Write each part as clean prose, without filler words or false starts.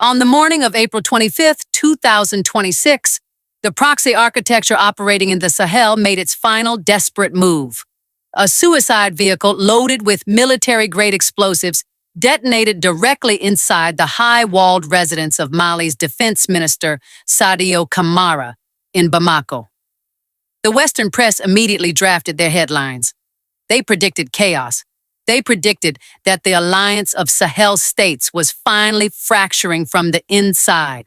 On the morning of April 25th, 2026, the proxy architecture operating in the Sahel made its final desperate move. A suicide vehicle loaded with military-grade explosives detonated directly inside the high-walled residence of Mali's defense minister, Sadio Kamara, in Bamako. The Western press immediately drafted their headlines. They predicted chaos. They predicted that the alliance of Sahel states was finally fracturing from the inside.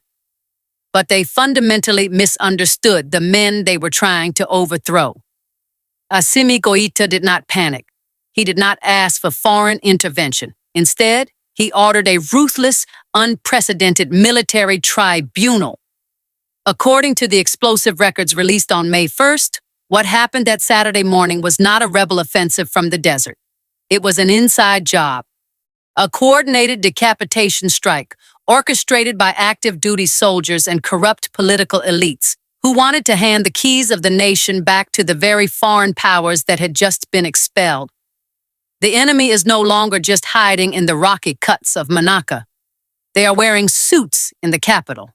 But they fundamentally misunderstood the men they were trying to overthrow. Assimi Goita did not panic. He did not ask for foreign intervention. Instead, he ordered a ruthless, unprecedented military tribunal. According to the explosive records released on May 1st, what happened that Saturday morning was not a rebel offensive from the desert. It was an inside job. A coordinated decapitation strike orchestrated by active duty soldiers and corrupt political elites who wanted to hand the keys of the nation back to the very foreign powers that had just been expelled. The enemy is no longer just hiding in the rocky cuts of Menaka. They are wearing suits in the capital.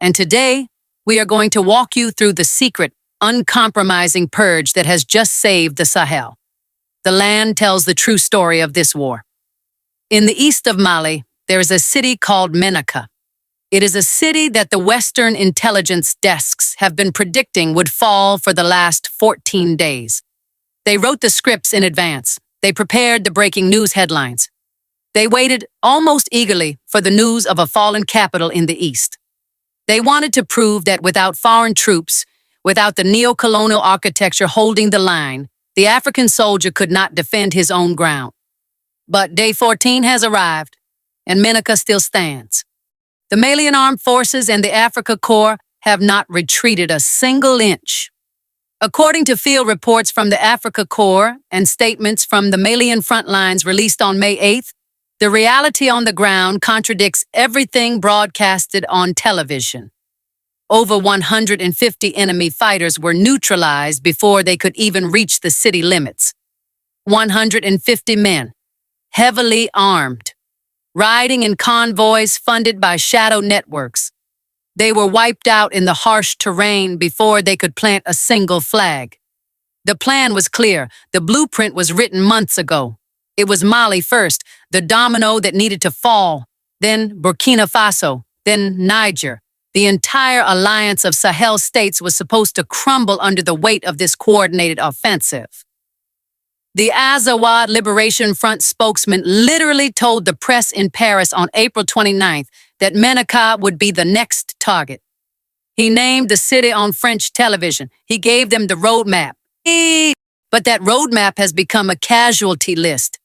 And today, we are going to walk you through the secret, uncompromising purge that has just saved the Sahel. The land tells the true story of this war. In the east of Mali, there is a city called Menaka. It is a city that the Western intelligence desks have been predicting would fall for the last 14 days. They wrote the scripts in advance. They prepared the breaking news headlines. They waited almost eagerly for the news of a fallen capital in the east. They wanted to prove that without foreign troops, without the neo-colonial architecture holding the line, the African soldier could not defend his own ground. But day 14 has arrived, and Menaka still stands. The Malian Armed Forces and the Africa Corps have not retreated a single inch. According to field reports from the Africa Corps and statements from the Malian front lines released on May 8th, the reality on the ground contradicts everything broadcasted on television. Over 150 enemy fighters were neutralized before they could even reach the city limits. 150 men, heavily armed, riding in convoys funded by shadow networks. They were wiped out in the harsh terrain before they could plant a single flag. The plan was clear. The blueprint was written months ago. It was Mali first, the domino that needed to fall, then Burkina Faso, then Niger. The entire alliance of Sahel states was supposed to crumble under the weight of this coordinated offensive. The Azawad Liberation Front spokesman literally told the press in Paris on April 29th that Menaka would be the next target. He named the city on French television. He gave them the roadmap. But that roadmap has become a casualty list.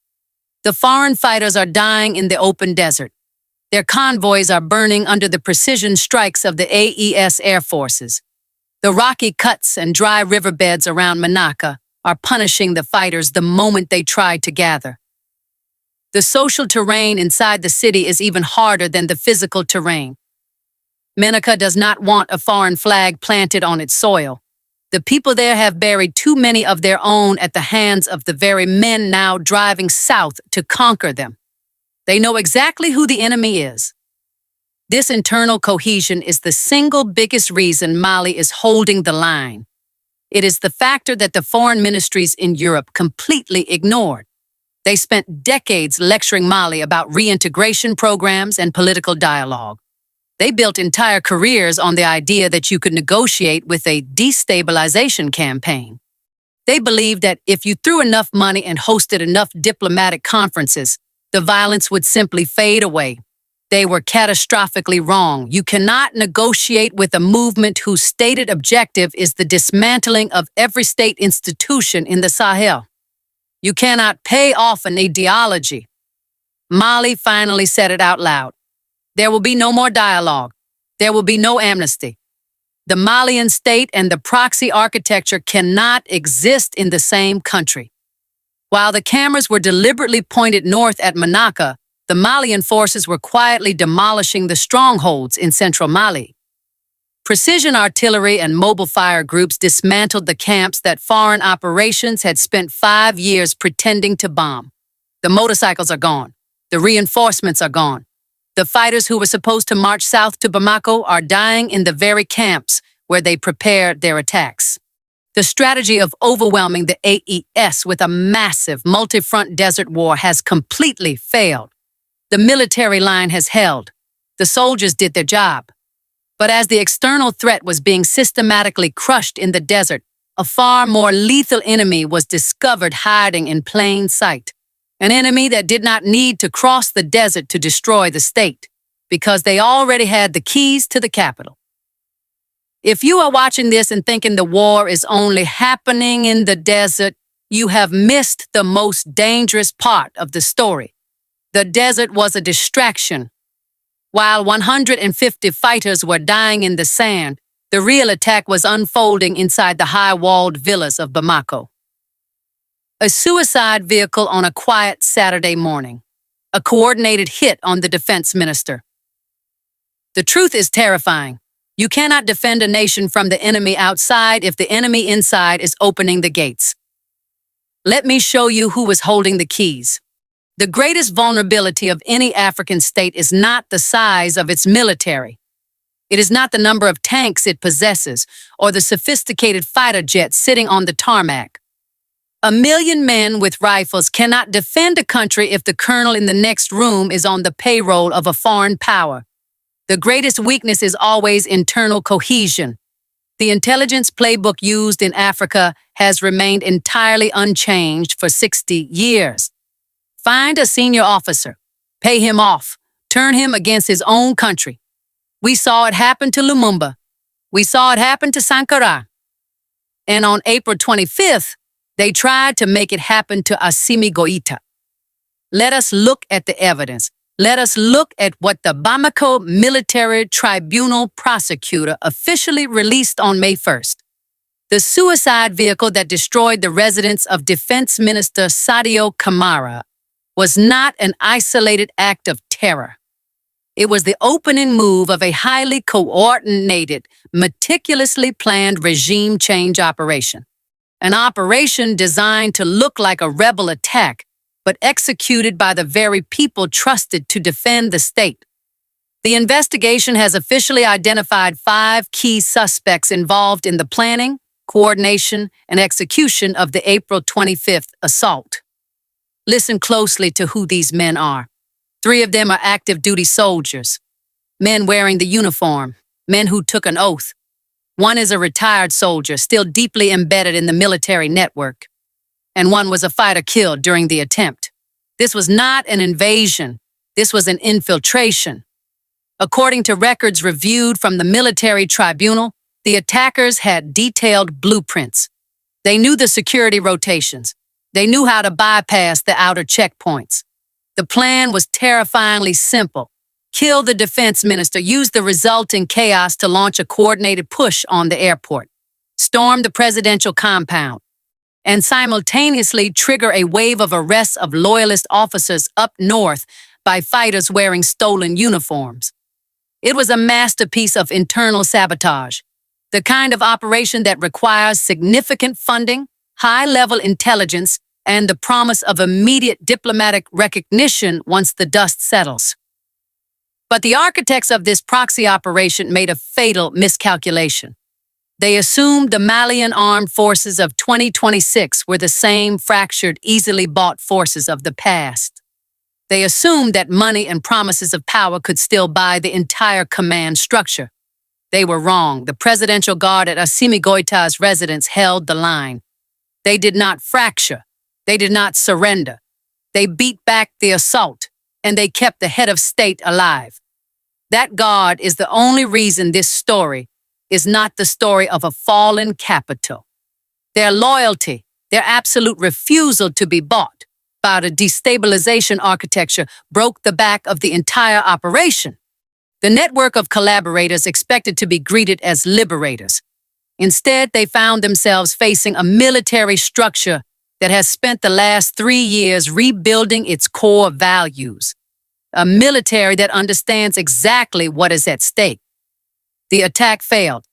The foreign fighters are dying in the open desert. Their convoys are burning under the precision strikes of the AES air forces. The rocky cuts and dry riverbeds around Menaka are punishing the fighters the moment they try to gather. The social terrain inside the city is even harder than the physical terrain. Menaka does not want a foreign flag planted on its soil. The people there have buried too many of their own at the hands of the very men now driving south to conquer them. They know exactly who the enemy is. This internal cohesion is the single biggest reason Mali is holding the line. It is the factor that the foreign ministries in Europe completely ignored. They spent decades lecturing Mali about reintegration programs and political dialogue. They built entire careers on the idea that you could negotiate with a destabilization campaign. They believed that if you threw enough money and hosted enough diplomatic conferences, the violence would simply fade away. They were catastrophically wrong. You cannot negotiate with a movement whose stated objective is the dismantling of every state institution in the Sahel. You cannot pay off an ideology. Mali finally said it out loud. There will be no more dialogue. There will be no amnesty. The Malian state and the proxy architecture cannot exist in the same country. While the cameras were deliberately pointed north at Menaka, the Malian forces were quietly demolishing the strongholds in central Mali. Precision artillery and mobile fire groups dismantled the camps that foreign operations had spent 5 years pretending to bomb. The motorcycles are gone. The reinforcements are gone. The fighters who were supposed to march south to Bamako are dying in the very camps where they prepared their attacks. The strategy of overwhelming the AES with a massive multi-front desert war has completely failed. The military line has held. The soldiers did their job. But as the external threat was being systematically crushed in the desert, a far more lethal enemy was discovered hiding in plain sight. An enemy that did not need to cross the desert to destroy the state, because they already had the keys to the capital. If you are watching this and thinking the war is only happening in the desert, you have missed the most dangerous part of the story. The desert was a distraction. While 150 fighters were dying in the sand, the real attack was unfolding inside the high-walled villas of Bamako. A suicide vehicle on a quiet Saturday morning. A coordinated hit on the defense minister. The truth is terrifying. You cannot defend a nation from the enemy outside if the enemy inside is opening the gates. Let me show you who was holding the keys. The greatest vulnerability of any African state is not the size of its military. It is not the number of tanks it possesses or the sophisticated fighter jets sitting on the tarmac. 1 million men with rifles cannot defend a country if the colonel in the next room is on the payroll of a foreign power. The greatest weakness is always internal cohesion. The intelligence playbook used in Africa has remained entirely unchanged for 60 years. Find a senior officer, pay him off, turn him against his own country. We saw it happen to Lumumba. We saw it happen to Sankara. And on April 25th, they tried to make it happen to Assimi Goita. Let us look at the evidence. Let us look at what the Bamako Military Tribunal prosecutor officially released on May 1st. The suicide vehicle that destroyed the residence of Defense Minister Sadio Kamara was not an isolated act of terror. It was the opening move of a highly coordinated, meticulously planned regime change operation. An operation designed to look like a rebel attack, but executed by the very people trusted to defend the state. The investigation has officially identified 5 key suspects involved in the planning, coordination, and execution of the April 25th assault. Listen closely to who these men are. 3 of them are active duty soldiers, men wearing the uniform, men who took an oath. 1 is a retired soldier, still deeply embedded in the military network. And 1 was a fighter killed during the attempt. This was not an invasion. This was an infiltration. According to records reviewed from the military tribunal, the attackers had detailed blueprints. They knew the security rotations. They knew how to bypass the outer checkpoints. The plan was terrifyingly simple. Kill the defense minister, use the resulting chaos to launch a coordinated push on the airport, storm the presidential compound, and simultaneously trigger a wave of arrests of loyalist officers up north by fighters wearing stolen uniforms. It was a masterpiece of internal sabotage, the kind of operation that requires significant funding, high-level intelligence, and the promise of immediate diplomatic recognition once the dust settles. But the architects of this proxy operation made a fatal miscalculation. They assumed the Malian armed forces of 2026 were the same fractured, easily bought forces of the past. They assumed that money and promises of power could still buy the entire command structure. They were wrong. The Presidential Guard at Assimi Goita's residence held the line. They did not fracture. They did not surrender. They beat back the assault, and they kept the head of state alive. That guard is the only reason this story is not the story of a fallen capital. Their loyalty, their absolute refusal to be bought by the destabilization architecture broke the back of the entire operation. The network of collaborators expected to be greeted as liberators. Instead, they found themselves facing a military structure that has spent the last 3 years rebuilding its core values. A military that understands exactly what is at stake. The attack failed.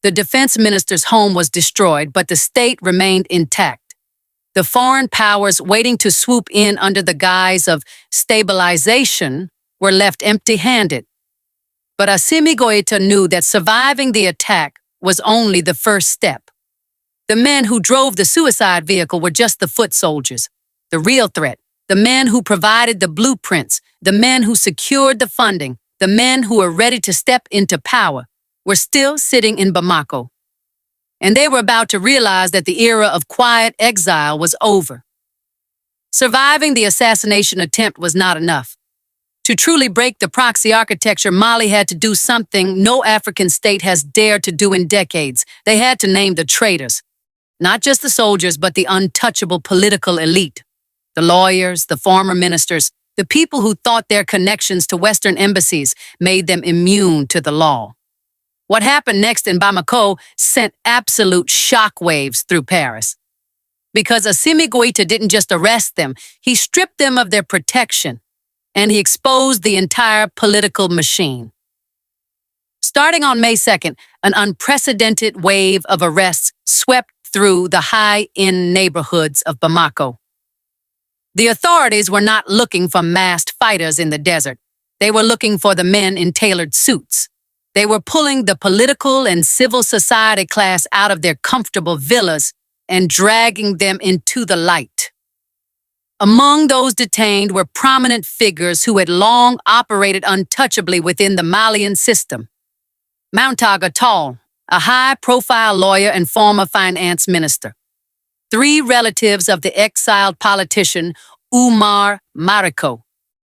The defense minister's home was destroyed, but the state remained intact. The foreign powers waiting to swoop in under the guise of stabilization were left empty-handed. But Assimi Goita knew that surviving the attack was only the first step. The men who drove the suicide vehicle were just the foot soldiers. The real threat, the men who provided the blueprints, the men who secured the funding, the men who were ready to step into power, were still sitting in Bamako. And they were about to realize that the era of quiet exile was over. Surviving the assassination attempt was not enough. To truly break the proxy architecture, Mali had to do something no African state has dared to do in decades. They had to name the traitors. Not just the soldiers, but the untouchable political elite. The lawyers, the former ministers, the people who thought their connections to Western embassies made them immune to the law. What happened next in Bamako sent absolute shockwaves through Paris. Because Assimi Goita didn't just arrest them, he stripped them of their protection, and he exposed the entire political machine. Starting on May 2nd, an unprecedented wave of arrests swept through the high-end neighborhoods of Bamako. The authorities were not looking for masked fighters in the desert. They were looking for the men in tailored suits. They were pulling the political and civil society class out of their comfortable villas and dragging them into the light. Among those detained were prominent figures who had long operated untouchably within the Malian system. Menaka Tall, a high-profile lawyer and former finance minister. 3 relatives of the exiled politician Umar Mariko,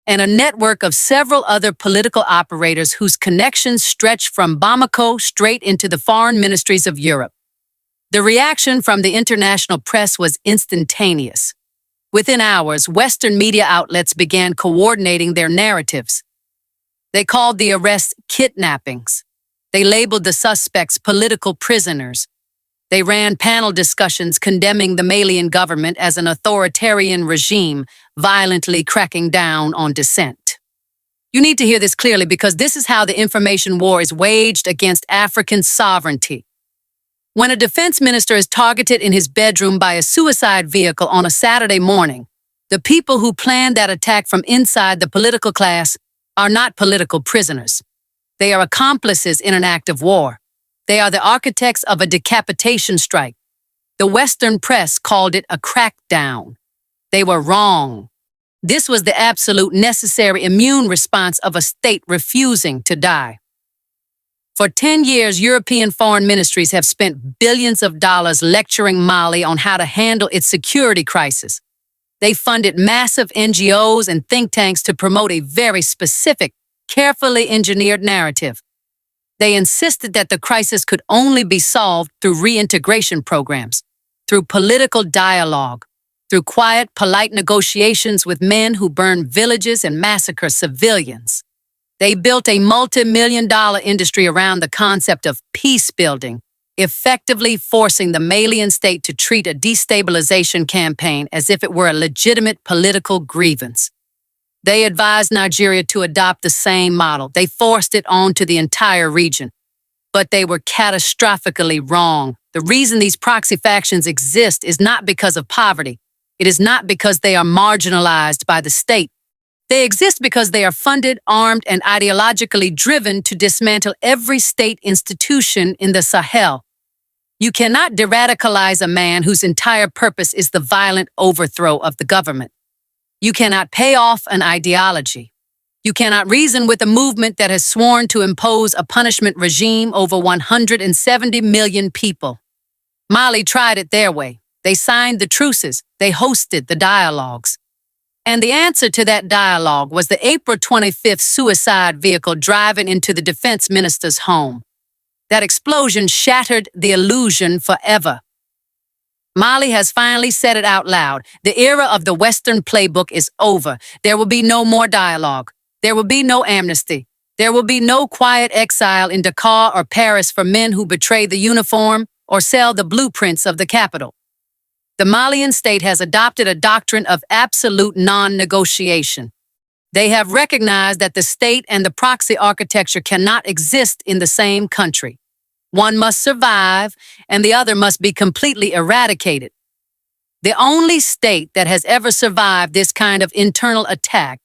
and a network of several other political operators whose connections stretched from Bamako straight into the foreign ministries of Europe. The reaction from the international press was instantaneous. Within hours, Western media outlets began coordinating their narratives. They called the arrests kidnappings. They labeled the suspects political prisoners. They ran panel discussions condemning the Malian government as an authoritarian regime, violently cracking down on dissent. You need to hear this clearly because this is how the information war is waged against African sovereignty. When a defense minister is targeted in his bedroom by a suicide vehicle on a Saturday morning, the people who planned that attack from inside the political class are not political prisoners. They are accomplices in an act of war. They are the architects of a decapitation strike. The Western press called it a crackdown. They were wrong. This was the absolute necessary immune response of a state refusing to die. For 10 years, European foreign ministries have spent billions of dollars lecturing Mali on how to handle its security crisis. They funded massive NGOs and think tanks to promote a very specific, carefully engineered narrative. They insisted that the crisis could only be solved through reintegration programs, through political dialogue, through quiet, polite negotiations with men who burn villages and massacre civilians. They built a multi-million-dollar industry around the concept of peace building, effectively forcing the Malian state to treat a destabilization campaign as if it were a legitimate political grievance. They advised Nigeria to adopt the same model. They forced it onto the entire region. But they were catastrophically wrong. The reason these proxy factions exist is not because of poverty. It is not because they are marginalized by the state. They exist because they are funded, armed, and ideologically driven to dismantle every state institution in the Sahel. You cannot de-radicalize a man whose entire purpose is the violent overthrow of the government. You cannot pay off an ideology. You cannot reason with a movement that has sworn to impose a punishment regime over 170 million people. Mali tried it their way. They signed the truces. They hosted the dialogues. And the answer to that dialogue was the April 25th suicide vehicle driving into the defense minister's home. That explosion shattered the illusion forever. Mali has finally said it out loud. The era of the Western playbook is over. There will be no more dialogue. There will be no amnesty. There will be no quiet exile in Dakar or Paris for men who betray the uniform or sell the blueprints of the capital. The Malian state has adopted a doctrine of absolute non-negotiation. They have recognized that the state and the proxy architecture cannot exist in the same country. One must survive, and the other must be completely eradicated. The only state that has ever survived this kind of internal attack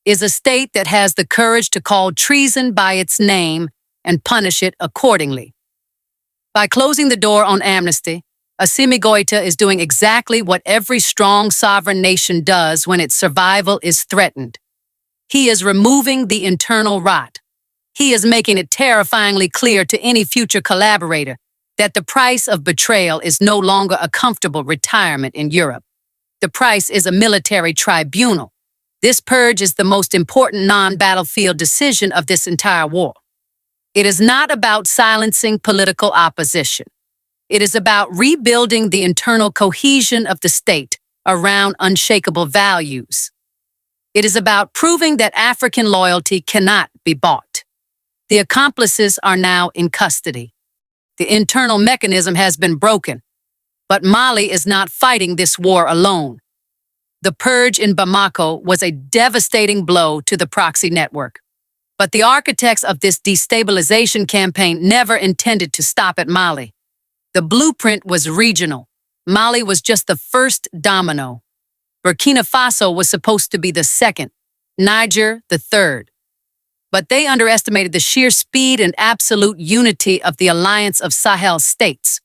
is a state that has the courage to call treason by its name and punish it accordingly. By closing the door on amnesty, Assimi Goita is doing exactly what every strong sovereign nation does when its survival is threatened. He is removing the internal rot. He is making it terrifyingly clear to any future collaborator that the price of betrayal is no longer a comfortable retirement in Europe. The price is a military tribunal. This purge is the most important non-battlefield decision of this entire war. It is not about silencing political opposition. It is about rebuilding the internal cohesion of the state around unshakable values. It is about proving that African loyalty cannot be bought. The accomplices are now in custody. The internal mechanism has been broken, but Mali is not fighting this war alone. The purge in Bamako was a devastating blow to the proxy network. But the architects of this destabilization campaign never intended to stop at Mali. The blueprint was regional. Mali was just the first domino. Burkina Faso was supposed to be the second, Niger the third. But they underestimated the sheer speed and absolute unity of the alliance of Sahel states.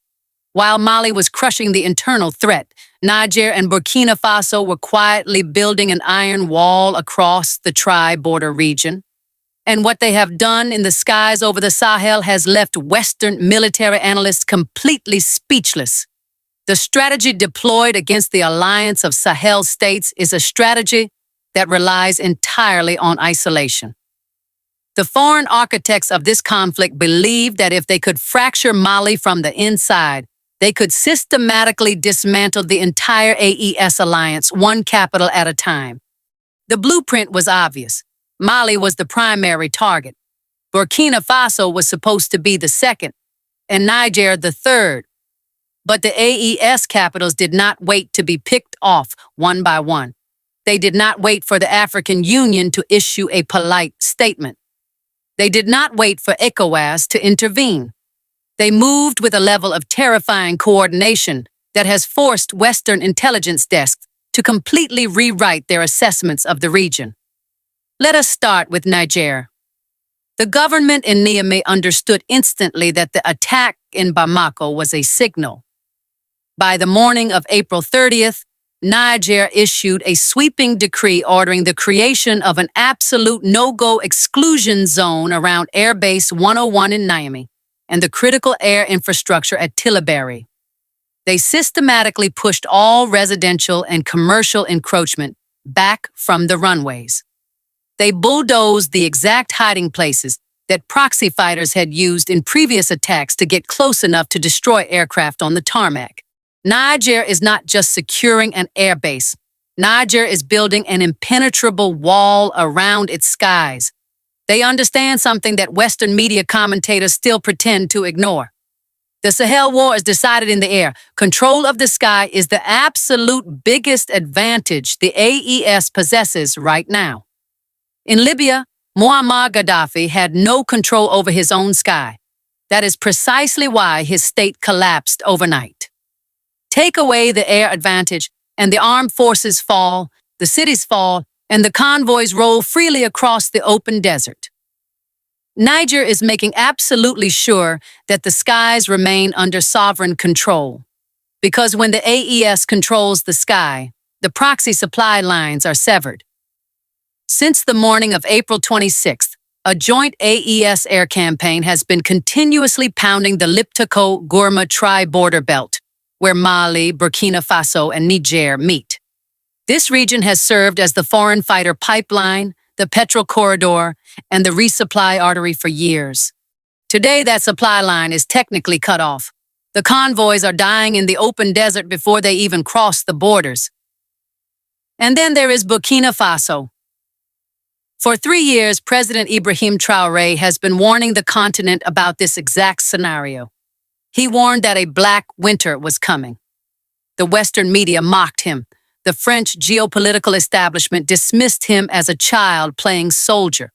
While Mali was crushing the internal threat, Niger and Burkina Faso were quietly building an iron wall across the tri-border region. And what they have done in the skies over the Sahel has left Western military analysts completely speechless. The strategy deployed against the alliance of Sahel states is a strategy that relies entirely on isolation. The foreign architects of this conflict believed that if they could fracture Mali from the inside, they could systematically dismantle the entire AES alliance, one capital at a time. The blueprint was obvious. Mali was the primary target. Burkina Faso was supposed to be the second, and Niger the third. But the AES capitals did not wait to be picked off one by one. They did not wait for the African Union to issue a polite statement. They did not wait for ECOWAS to intervene. They moved with a level of terrifying coordination that has forced Western intelligence desks to completely rewrite their assessments of the region. Let us start with Niger. The government in Niamey understood instantly that the attack in Bamako was a signal. By the morning of April 30th, Niger issued a sweeping decree ordering the creation of an absolute no-go exclusion zone around Airbase 101 in Niamey and the critical air infrastructure at Tillabéry. They systematically pushed all residential and commercial encroachment back from the runways. They bulldozed the exact hiding places that proxy fighters had used in previous attacks to get close enough to destroy aircraft on the tarmac. Niger is not just securing an airbase. Niger is building an impenetrable wall around its skies. They understand something that Western media commentators still pretend to ignore. The Sahel War is decided in the air. Control of the sky is the absolute biggest advantage the AES possesses right now. In Libya, Muammar Gaddafi had no control over his own sky. That is precisely why his state collapsed overnight. Take away the air advantage, and the armed forces fall, the cities fall, and the convoys roll freely across the open desert. Niger is making absolutely sure that the skies remain under sovereign control. Because when the AES controls the sky, the proxy supply lines are severed. Since the morning of April 26th, a joint AES air campaign has been continuously pounding the Liptako-Gourma tri-border belt, where Mali, Burkina Faso, and Niger meet. This region has served as the foreign fighter pipeline, the petrol corridor, and the resupply artery for years. Today, that supply line is technically cut off. The convoys are dying in the open desert before they even cross the borders. And then there is Burkina Faso. For 3 years, President Ibrahim Traoré has been warning the continent about this exact scenario. He warned that a black winter was coming. The Western media mocked him. The French geopolitical establishment dismissed him as a child playing soldier.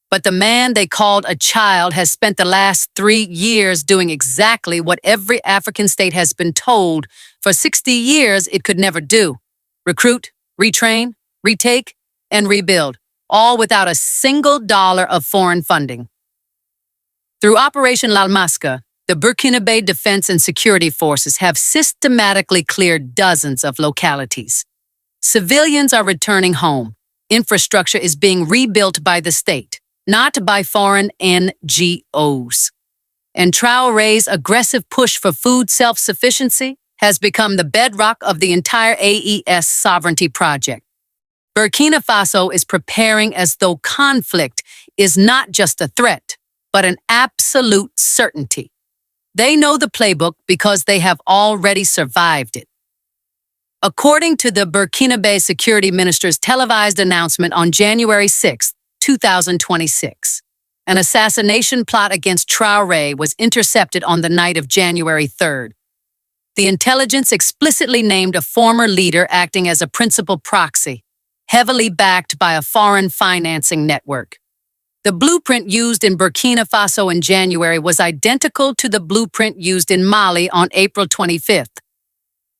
But the man they called a child has spent the last 3 years doing exactly what every African state has been told for 60 years it could never do: recruit, retrain, retake, and rebuild. all without a single dollar of foreign funding. Through Operation Lalmasca, the Burkinabè Defense and Security Forces have systematically cleared dozens of localities. Civilians are returning home. Infrastructure is being rebuilt by the state, not by foreign NGOs. And Traoré's aggressive push for food self-sufficiency has become the bedrock of the entire AES sovereignty project. Burkina Faso is preparing as though conflict is not just a threat, but an absolute certainty. They know the playbook because they have already survived it. According to the Burkinabè Security Minister's televised announcement on January 6, 2026, an assassination plot against Traoré was intercepted on the night of January 3rd. The intelligence explicitly named a former leader acting as a principal proxy, heavily backed by a foreign financing network. The blueprint used in Burkina Faso in January was identical to the blueprint used in Mali on April 25th.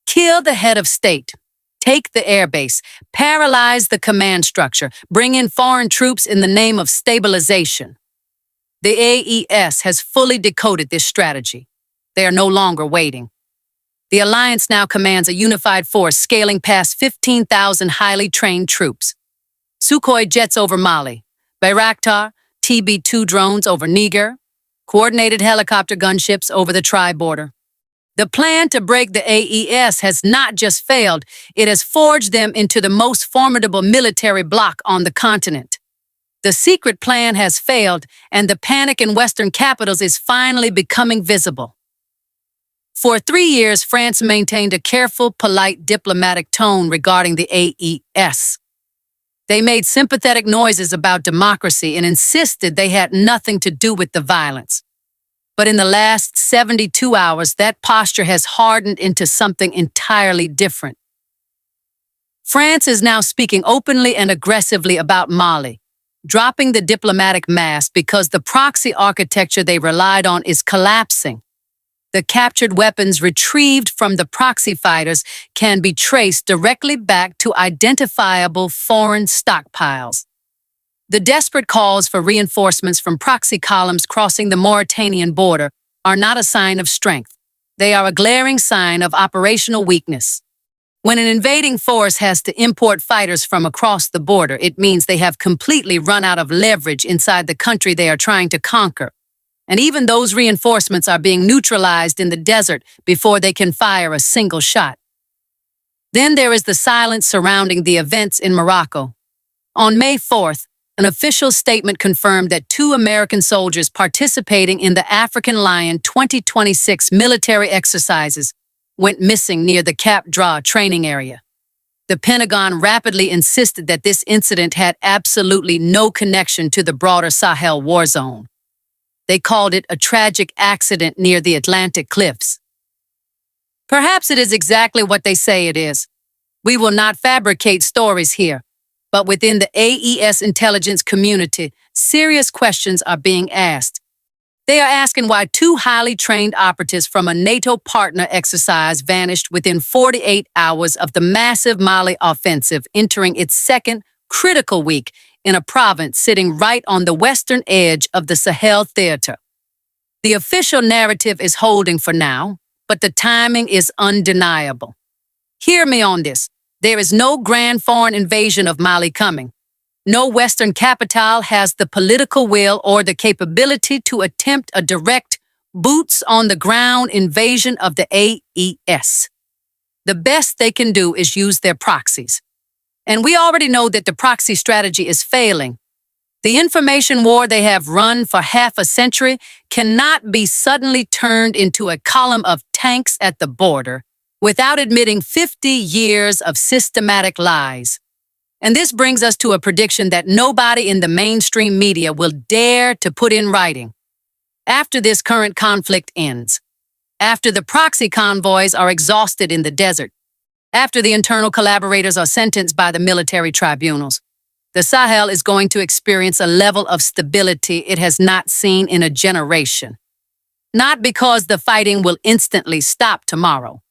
Kill the head of state, take the airbase, paralyze the command structure, bring in foreign troops in the name of stabilization. The AES has fully decoded this strategy. They are no longer waiting. The alliance now commands a unified force scaling past 15,000 highly trained troops. Sukhoi jets over Mali, Bayraktar, TB2 drones over Niger, coordinated helicopter gunships over the tri-border. The plan to break the AES has not just failed, it has forged them into the most formidable military bloc on the continent. The secret plan has failed, and the panic in Western capitals is finally becoming visible. For 3 years, France maintained a careful, polite, diplomatic tone regarding the AES. They made sympathetic noises about democracy and insisted they had nothing to do with the violence. But in the last 72 hours, that posture has hardened into something entirely different. France is now speaking openly and aggressively about Mali, dropping the diplomatic mask because the proxy architecture they relied on is collapsing. The captured weapons retrieved from the proxy fighters can be traced directly back to identifiable foreign stockpiles. The desperate calls for reinforcements from proxy columns crossing the Mauritanian border are not a sign of strength. They are a glaring sign of operational weakness. When an invading force has to import fighters from across the border, it means they have completely run out of leverage inside the country they are trying to conquer. And even those reinforcements are being neutralized in the desert before they can fire a single shot. Then there is the silence surrounding the events in Morocco. On May 4th, an official statement confirmed that 2 American soldiers participating in the African Lion 2026 military exercises went missing near the Cap Dra training area. The Pentagon rapidly insisted that this incident had absolutely no connection to the broader Sahel war zone. They called it a tragic accident near the Atlantic cliffs. Perhaps it is exactly what they say it is. We will not fabricate stories here, but within the AES intelligence community, serious questions are being asked. They are asking why 2 highly trained operatives from a NATO partner exercise vanished within 48 hours of the massive Mali offensive entering its second critical week in a province sitting right on the western edge of the Sahel theater. The official narrative is holding for now, but the timing is undeniable. Hear me on this. There is no grand foreign invasion of Mali coming. No Western capital has the political will or the capability to attempt a direct, boots-on-the-ground invasion of the AES. The best they can do is use their proxies. And we already know that the proxy strategy is failing. The information war they have run for half a century cannot be suddenly turned into a column of tanks at the border without admitting 50 years of systematic lies. And this brings us to a prediction that nobody in the mainstream media will dare to put in writing. After this current conflict ends, after the proxy convoys are exhausted in the desert, after the internal collaborators are sentenced by the military tribunals, the Sahel is going to experience a level of stability it has not seen in a generation. Not because the fighting will instantly stop tomorrow,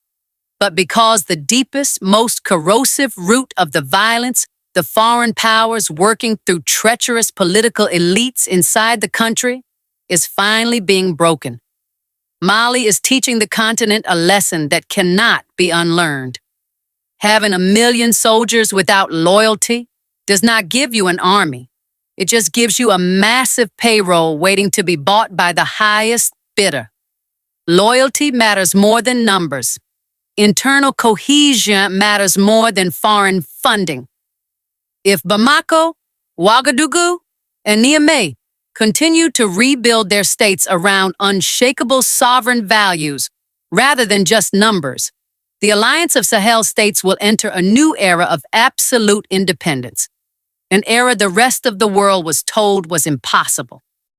but because the deepest, most corrosive root of the violence, the foreign powers working through treacherous political elites inside the country, is finally being broken. Mali is teaching the continent a lesson that cannot be unlearned. Having 1 million soldiers without loyalty does not give you an army. It just gives you a massive payroll waiting to be bought by the highest bidder. Loyalty matters more than numbers. Internal cohesion matters more than foreign funding. If Bamako, Ouagadougou, and Niamey continue to rebuild their states around unshakable sovereign values rather than just numbers, the Alliance of Sahel states will enter a new era of absolute independence, an era the rest of the world was told was impossible.